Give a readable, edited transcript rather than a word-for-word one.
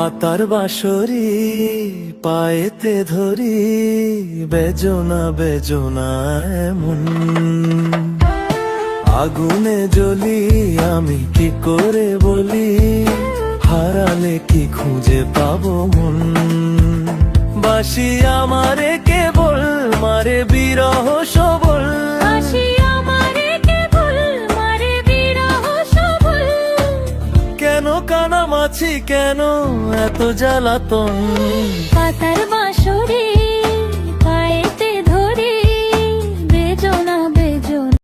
পাতার বাঁশরি পায়েতে ধরি, বেজনা বেজনা এমন। আগুনে জ্বলি আমি কি করে বলি, হারালে কি খুঁজে পাবো মন। বাঁশি আমারে কেবল মারে বিরহ সবল, কেন কানামাছি কেন এত জ্বালাতন। পাতার বাঁশরি